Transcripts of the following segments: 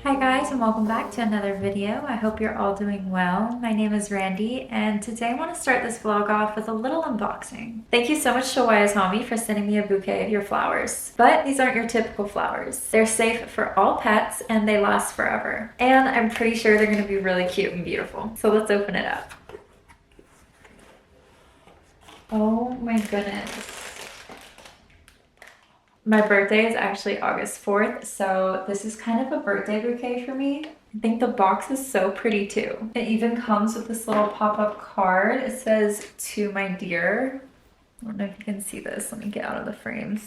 Hi guys, and welcome back to another video. I hope you're all doing well. My name is Randy, and today I want to start this vlog off with a little unboxing. Thank you so much to YS Homy for sending me a bouquet of your flowers. But these aren't your typical flowers. They're safe for all pets and they last forever. And I'm pretty sure they're going to be really cute and beautiful. So let's open it up. Oh my goodness. My birthday is actually August 4th, so this is kind of a birthday bouquet for me. I think the box is so pretty too. It even comes with this little pop-up card. It says, "To my dear." I don't know if you can see this. Let me get out of the frame.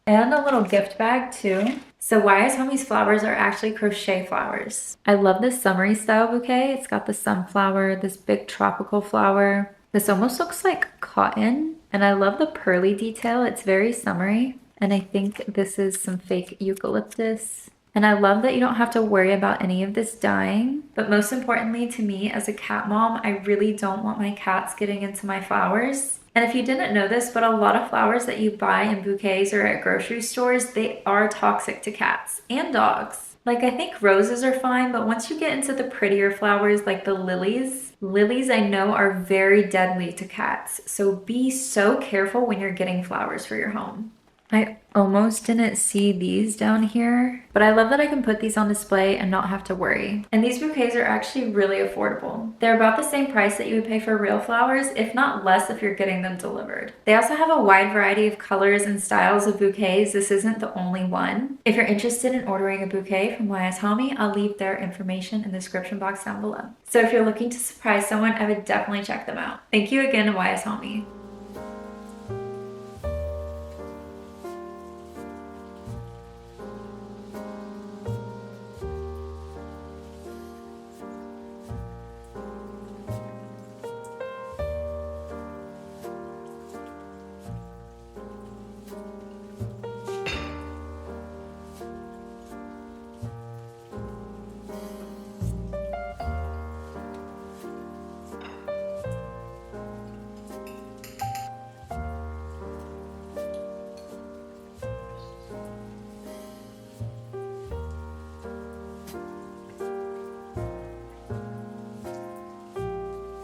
And a little gift bag too. So YS Homy's flowers are actually crochet flowers. I love this summery style bouquet. It's got the sunflower, this big tropical flower. This almost looks like cotton. And I love the pearly detail. It's very summery. And I think this is some fake eucalyptus. And I love that you don't have to worry about any of this dying. But most importantly to me as a cat mom, I really don't want my cats getting into my flowers. And if you didn't know this, but a lot of flowers that you buy in bouquets or at grocery stores, they are toxic to cats and dogs. Like, I think roses are fine, but once you get into the prettier flowers like the lilies I know are very deadly to cats. So be so careful when you're getting flowers for your home. I almost didn't see these down here, but I love that I can put these on display and not have to worry. And these bouquets are actually really affordable. They're about the same price that you would pay for real flowers, if not less if you're getting them delivered. They also have a wide variety of colors and styles of bouquets. This isn't the only one. If you're interested in ordering a bouquet from YS Homy, I'll leave their information in the description box down below. So if you're looking to surprise someone, I would definitely check them out. Thank you again to YS Homy.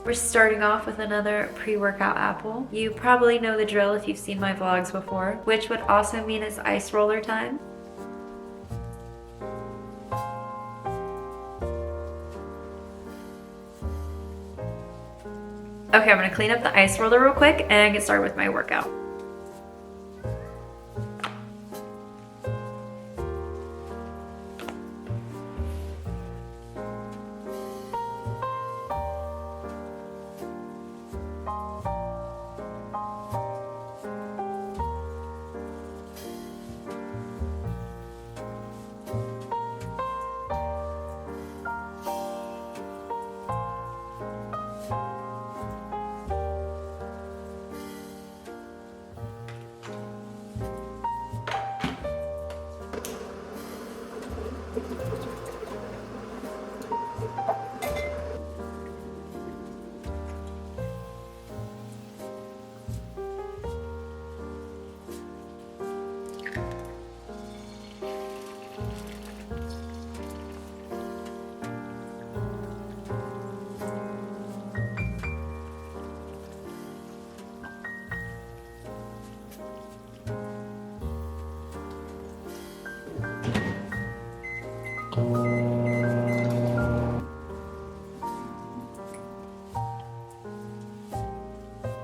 We're starting off with another pre-workout apple. You probably know the drill if you've seen my vlogs before, which would also mean it's ice roller time. Okay, I'm gonna clean up the ice roller real quick and get started with my workout.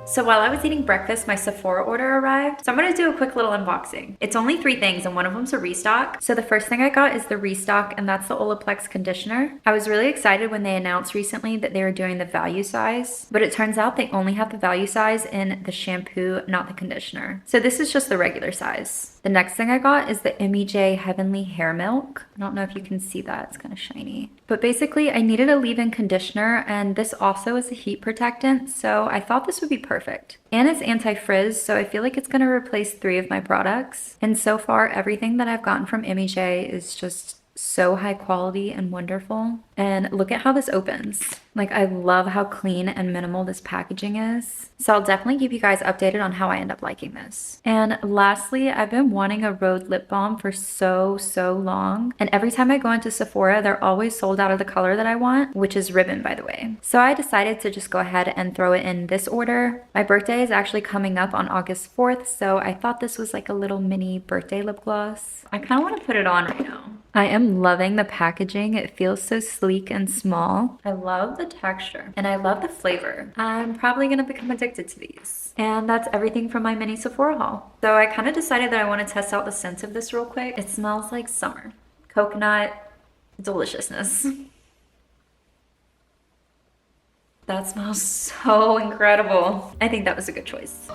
So while I was eating breakfast, my Sephora order arrived. So I'm gonna do a quick little unboxing. It's only 3 things and one of them's a restock. So the first thing I got is the restock, and that's the Olaplex conditioner. I was really excited when they announced recently that they were doing the value size, but it turns out they only have the value size in the shampoo, not the conditioner. So this is just the regular size. The next thing I got is the MEJ Heavenly Hair Milk. I don't know if you can see that, it's kind of shiny. But basically I needed a leave-in conditioner, and this also is a heat protectant, so I thought this would be perfect. And it's anti-frizz, so I feel like it's gonna replace 3 of my products. And so far, everything that I've gotten from MEJ is just so high quality and wonderful. And look at how this opens. Like, I love how clean and minimal this packaging is. So I'll definitely keep you guys updated on how I end up liking this. And lastly, I've been wanting a Rhode lip balm for so long. And every time I go into Sephora, they're always sold out of the color that I want, which is ribbon, by the way. So I decided to just go ahead and throw it in this order. My birthday is actually coming up on August 4th, so I thought this was like a little mini birthday lip gloss. I kind of want to put it on right now. I am loving the packaging. It feels so sleek and small. I love the texture and I love the flavor. I'm probably gonna become addicted to these. And that's everything from my mini Sephora haul. So I kind of decided that I want to test out the scent of this real quick. It smells like summer. Coconut deliciousness. That smells so incredible. I think that was a good choice.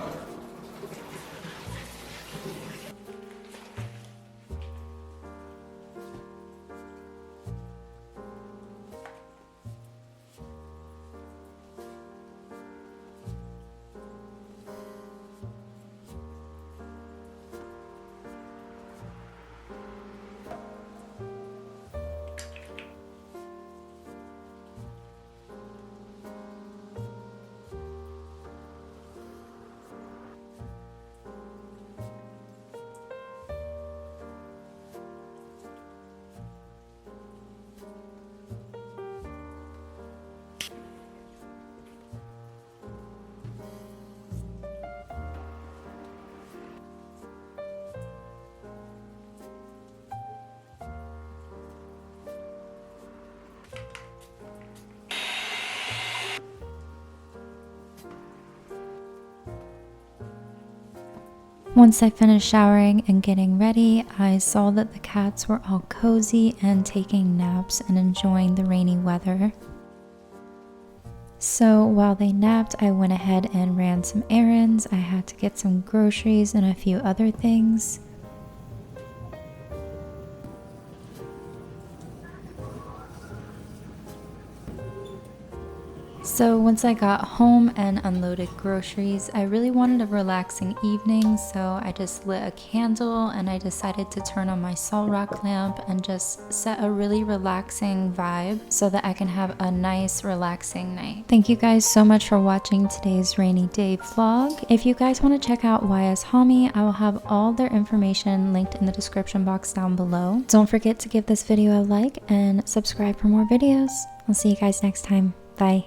Once I finished showering and getting ready, I saw that the cats were all cozy and taking naps and enjoying the rainy weather. So while they napped, I went ahead and ran some errands. I had to get some groceries and a few other things. So once I got home and unloaded groceries, I really wanted a relaxing evening, so I just lit a candle and I decided to turn on my salt rock lamp and just set a really relaxing vibe so that I can have a nice relaxing night. Thank you guys so much for watching today's rainy day vlog. If you guys want to check out YS Homy, I will have all their information linked in the description box down below. Don't forget to give this video a like and subscribe for more videos. I'll see you guys next time. Bye.